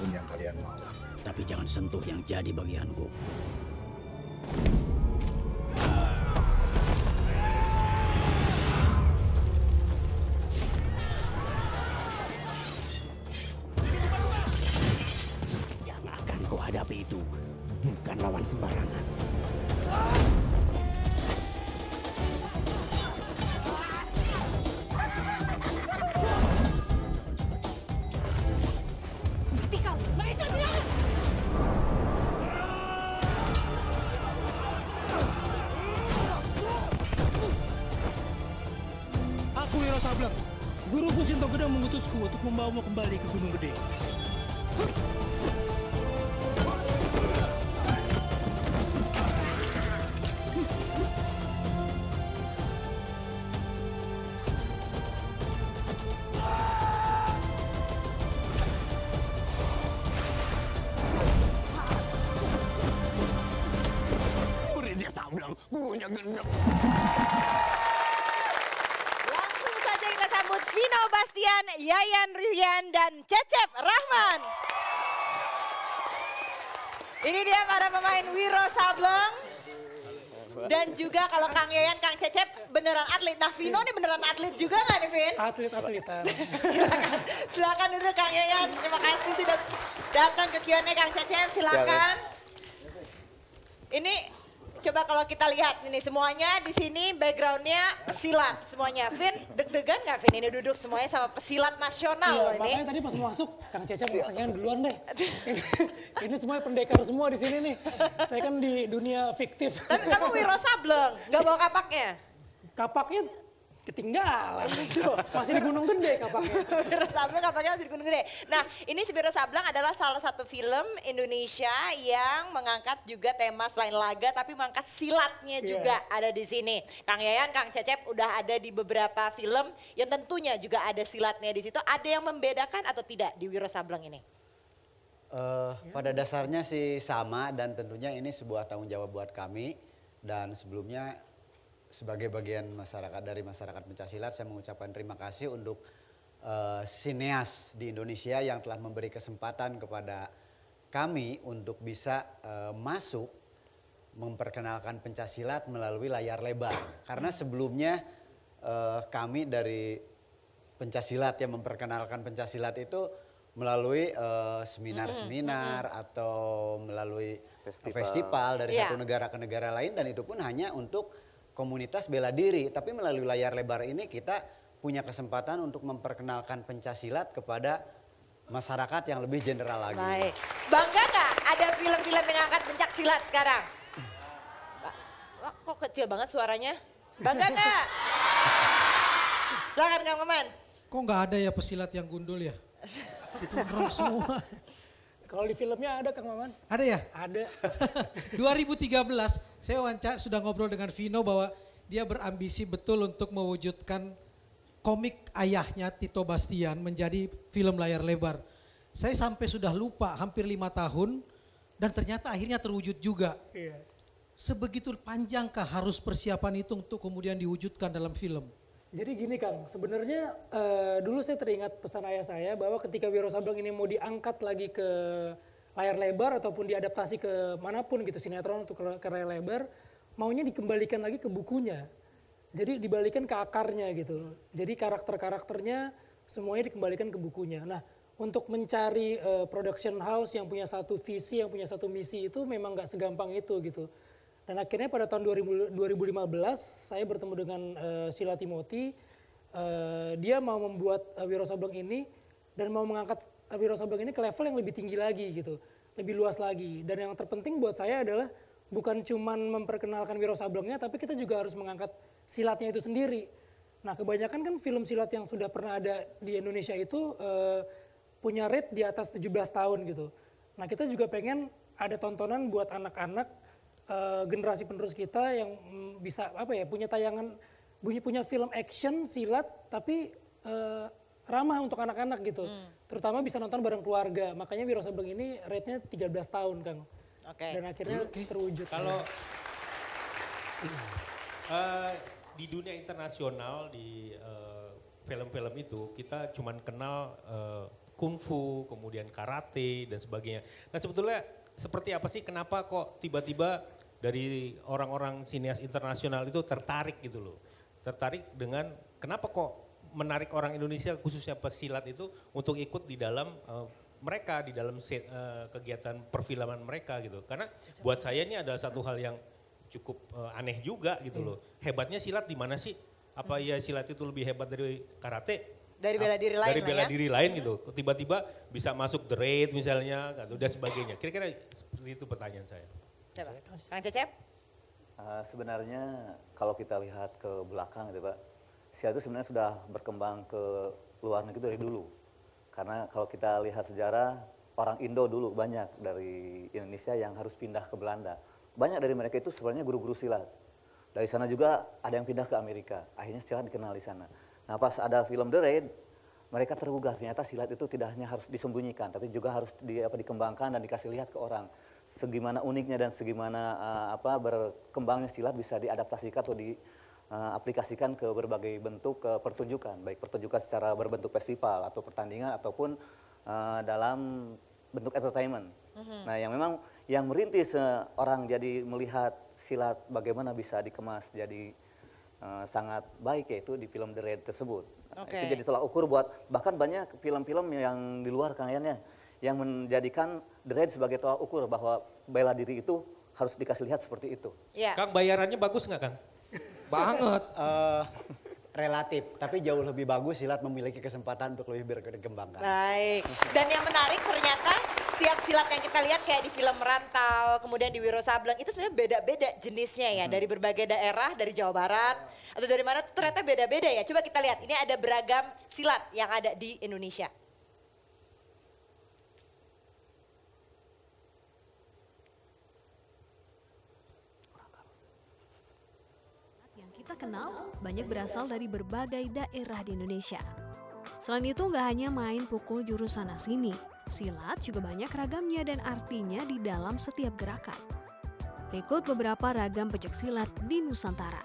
apapun yang kalian mau. Tapi jangan sentuh yang jadi bagianku. Yang akan kau hadapi itu bukan lawan sembarangan. Aku Wiro Sableng. Guruku Sinto Gedang mengutusku untuk membawamu kembali ke Gunung Gede. Muridnya Sableng, gurunya Gendeng. Langsung saja kita sambut Vino Bastian, Yayan Ruhian, dan Cecep Rahman. Ini dia para pemain Wiro Sableng. Dan juga kalau Kang Yayan, Kang Cecep beneran atlet. Nah Vino nih beneran atlet juga nggak nih Vin? Atlet-atletan. Silakan dulu Kang Yayan. Terima kasih sudah datang ke Q&A Kang Cecep. Silakan. Ini coba kalau kita lihat ini semuanya di sini backgroundnya pesilat semuanya. Vin deg-degan nggak Vin ini duduk semuanya sama pesilat nasional loh ini. Makanya tadi pas masuk Kang Cecep yang duluan deh. Ini semuanya pendekar semua di sini nih. Saya kan di dunia fiktif. Tapi kamu Wiro Sableng, nggak bawa kapaknya? Kapaknya ketinggalan. Masih di Gunung Gede kapaknya. Wiro Sableng kapaknya masih di Gunung Gede. Nah ini si Wiro Sableng adalah salah satu film Indonesia yang mengangkat juga tema selain laga tapi mengangkat silatnya juga ada di sini. Kang Yayan, Kang Cecep udah ada di beberapa film yang tentunya juga ada silatnya di situ. Ada yang membedakan atau tidak di Wiro Sableng ini? Pada dasarnya sih sama dan tentunya ini sebuah tanggung jawab buat kami. Dan sebelumnya sebagai bagian masyarakat dari masyarakat pencaksilat saya mengucapkan terima kasih untuk sineas di Indonesia yang telah memberi kesempatan kepada kami untuk bisa masuk memperkenalkan pencaksilat melalui layar lebar. Karena sebelumnya kami dari pencaksilat yang memperkenalkan pencaksilat itu melalui seminar-seminar atau melalui festival dari satu negara ke negara lain dan itu pun hanya untuk komunitas bela diri. Tapi melalui layar lebar ini kita punya kesempatan untuk memperkenalkan pencaksilat kepada masyarakat yang lebih general lagi. Baik. Bangga nggak ada film-film yang angkat pencaksilat sekarang? Wah, kok kecil banget suaranya? Bangga nggak? Silakan Kang Maman. Kok nggak ada ya pesilat yang gundul ya? Gondrong semua. Kalau di filmnya ada Kang Maman? Ada ya? Ada. 2013 saya sudah ngobrol dengan Vino bahwa dia berambisi betul untuk mewujudkan komik ayahnya Tito Bastian menjadi film layar lebar. Saya sampai sudah lupa hampir 5 tahun dan ternyata akhirnya terwujud juga. Iya. Sebegitu panjangkah harus persiapan itu untuk kemudian diwujudkan dalam film? Jadi gini Kang, sebenarnya dulu saya teringat pesan ayah saya bahwa ketika Wiro Sableng ini mau diangkat lagi ke layar lebar ataupun diadaptasi ke manapun gitu, sinetron atau ke layar lebar, maunya dikembalikan lagi ke bukunya. Jadi dibalikan ke akarnya gitu. Jadi karakter-karakternya semuanya dikembalikan ke bukunya. Nah untuk mencari production house yang punya satu visi, yang punya satu misi itu memang gak segampang itu gitu. Dan akhirnya pada tahun 2015 saya bertemu dengan Sila Timothy. Dia mau membuat Wiro Sableng ini dan mau mengangkat Wiro Sableng ini ke level yang lebih tinggi lagi gitu. Lebih luas lagi. Dan yang terpenting buat saya adalah bukan cuman memperkenalkan Wiro Sablengnya tapi kita juga harus mengangkat silatnya itu sendiri. Nah kebanyakan kan film silat yang sudah pernah ada di Indonesia itu punya rate di atas 17 tahun gitu. Nah kita juga pengen ada tontonan buat anak-anak generasi penerus kita yang bisa punya tayangan, punya film action silat tapi ramah untuk anak-anak gitu. Terutama bisa nonton bareng keluarga. Makanya Wiro Sableng ini rate-nya 13 tahun Kang. Dan akhirnya terwujud. Kalau di dunia internasional di film-film itu kita cuman kenal kungfu, kemudian karate dan sebagainya. Nah sebetulnya seperti apa sih, kenapa kok tiba-tiba dari orang-orang sinias internasional itu tertarik gitu loh. Tertarik dengan kenapa kok menarik orang Indonesia khususnya pesilat itu untuk ikut di dalam mereka, di dalam kegiatan perfilman mereka gitu. Karena buat saya ini adalah satu hal yang cukup aneh juga gitu loh. Hebatnya silat di mana sih? Apa ya silat itu lebih hebat dari karate? Dari bela diri lain dari bela lah ya. diri lain gitu. Tiba-tiba bisa masuk the raid misalnya dan sebagainya. Kira-kira seperti itu pertanyaan saya. Coba, Kang Cecep? Sebenarnya kalau kita lihat ke belakang gitu Pak, silat itu sebenarnya sudah berkembang ke luar negeri dari dulu. Karena kalau kita lihat sejarah, orang Indo dulu banyak dari Indonesia yang harus pindah ke Belanda. Banyak dari mereka itu sebenarnya guru-guru silat. Dari sana juga ada yang pindah ke Amerika, akhirnya silat dikenal di sana. Nah pas ada film The Raid, mereka tergugah ternyata silat itu tidak hanya harus disembunyikan, tapi juga harus dikembangkan dan dikasih lihat ke orang. Segimana uniknya dan segimana berkembangnya silat bisa diadaptasikan atau diaplikasikan ke berbagai bentuk pertunjukan. Baik pertunjukan secara berbentuk festival atau pertandingan ataupun dalam bentuk entertainment. Nah yang memang yang merintis orang jadi melihat silat bagaimana bisa dikemas jadi sangat baik yaitu di film The Raid tersebut. Itu jadi tolak ukur buat bahkan banyak film-film yang di luar kayaknya yang menjadikan The Raid sebagai tolak ukur bahwa bela diri itu harus dikasih lihat seperti itu. Ya. Kang bayarannya bagus nggak Kang? Banget. Relatif, tapi jauh lebih bagus silat memiliki kesempatan untuk lebih berkembangkan. Baik. Dan yang menarik ternyata setiap silat yang kita lihat kayak di film Merantau, kemudian di Wiro Sableng itu sebenarnya beda-beda jenisnya ya. Dari berbagai daerah, dari Jawa Barat atau dari mana ternyata beda-beda ya. Coba kita lihat, ini ada beragam silat yang ada di Indonesia. Yang kita kenal banyak berasal dari berbagai daerah di Indonesia. Selain itu nggak hanya main pukul jurus sana sini, silat juga banyak ragamnya dan artinya di dalam setiap gerakan. Berikut beberapa ragam pencak silat di Nusantara.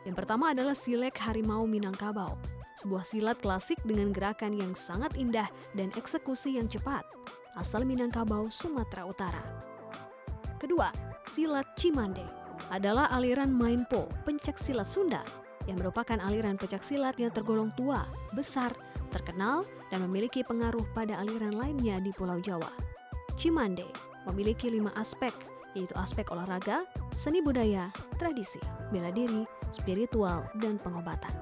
Yang pertama adalah Silek Harimau Minangkabau, sebuah silat klasik dengan gerakan yang sangat indah dan eksekusi yang cepat, asal Minangkabau, Sumatera Utara. Kedua, silat Cimande adalah aliran Mainpo, pencak silat Sunda, yang merupakan aliran pencak silat yang tergolong tua, besar, terkenal, dan memiliki pengaruh pada aliran lainnya di Pulau Jawa. Cimande memiliki 5 aspek, yaitu aspek olahraga, seni budaya, tradisi, bela diri, spiritual, dan pengobatan.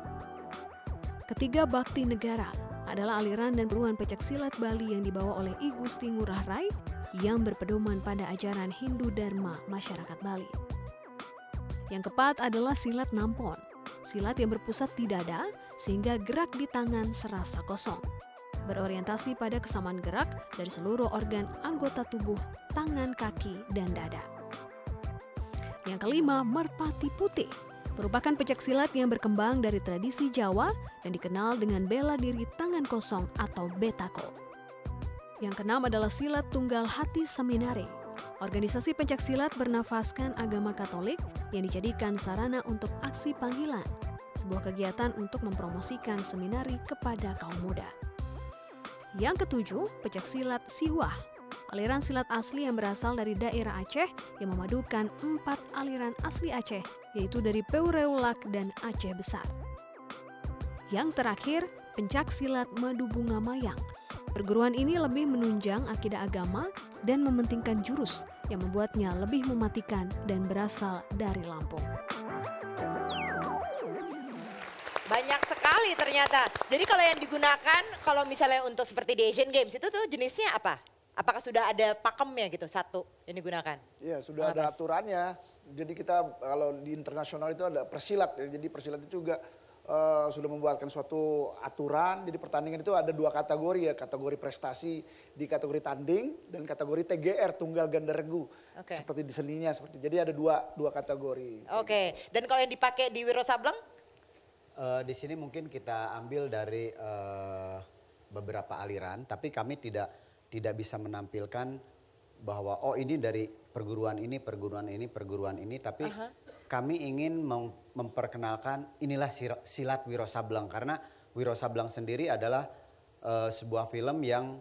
Ketiga, Bakti Negara adalah aliran dan perubahan pencak silat Bali yang dibawa oleh I Gusti Ngurah Rai yang berpedoman pada ajaran Hindu Dharma masyarakat Bali. Yang keempat adalah silat Nampon, silat yang berpusat di dada sehingga gerak di tangan serasa kosong. Berorientasi pada kesamaan gerak dari seluruh organ anggota tubuh, tangan, kaki, dan dada. Yang kelima, Merpati Putih, merupakan pencak silat yang berkembang dari tradisi Jawa dan dikenal dengan bela diri tangan kosong atau betako. Yang keenam adalah silat Tunggal Hati Seminari, organisasi pencak silat bernafaskan agama Katolik yang dijadikan sarana untuk aksi panggilan, sebuah kegiatan untuk mempromosikan seminari kepada kaum muda. Yang ketujuh, pencak silat Siwah, aliran silat asli yang berasal dari daerah Aceh yang memadukan 4 aliran asli Aceh, yaitu dari Peureulak dan Aceh Besar. Yang terakhir, pencak silat Madu Bunga Mayang. Perguruan ini lebih menunjang akidah agama dan mementingkan jurus yang membuatnya lebih mematikan dan berasal dari Lampung. Banyak sekali ternyata. Jadi kalau yang digunakan, kalau misalnya untuk seperti di Asian Games itu tuh jenisnya apa? Apakah sudah ada pakemnya gitu, satu yang digunakan? Iya, sudah ada aturannya. Jadi kita kalau di internasional itu ada persilat. Jadi persilat itu juga sudah membuatkan suatu aturan. Jadi pertandingan itu ada 2 kategori ya, kategori prestasi di kategori tanding dan kategori TGR, tunggal ganda regu. Seperti di seninya seperti. Jadi ada dua kategori. Oke. Dan kalau yang dipakai di Wiro Sableng? Di sini mungkin kita ambil dari beberapa aliran, tapi kami tidak bisa menampilkan bahwa oh ini dari perguruan ini, tapi kami ingin memperkenalkan inilah silat Wiro Sableng, karena Wiro Sableng sendiri adalah sebuah film yang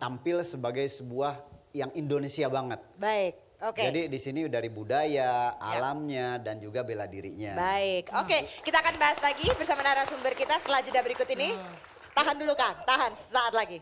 tampil sebagai sebuah yang Indonesia banget. Baik, oke. Jadi di sini dari budaya, alamnya, dan juga bela dirinya. Baik, oke. Kita akan bahas lagi bersama narasumber kita setelah jeda berikut ini. Tahan dulu Kang, tahan sesaat lagi.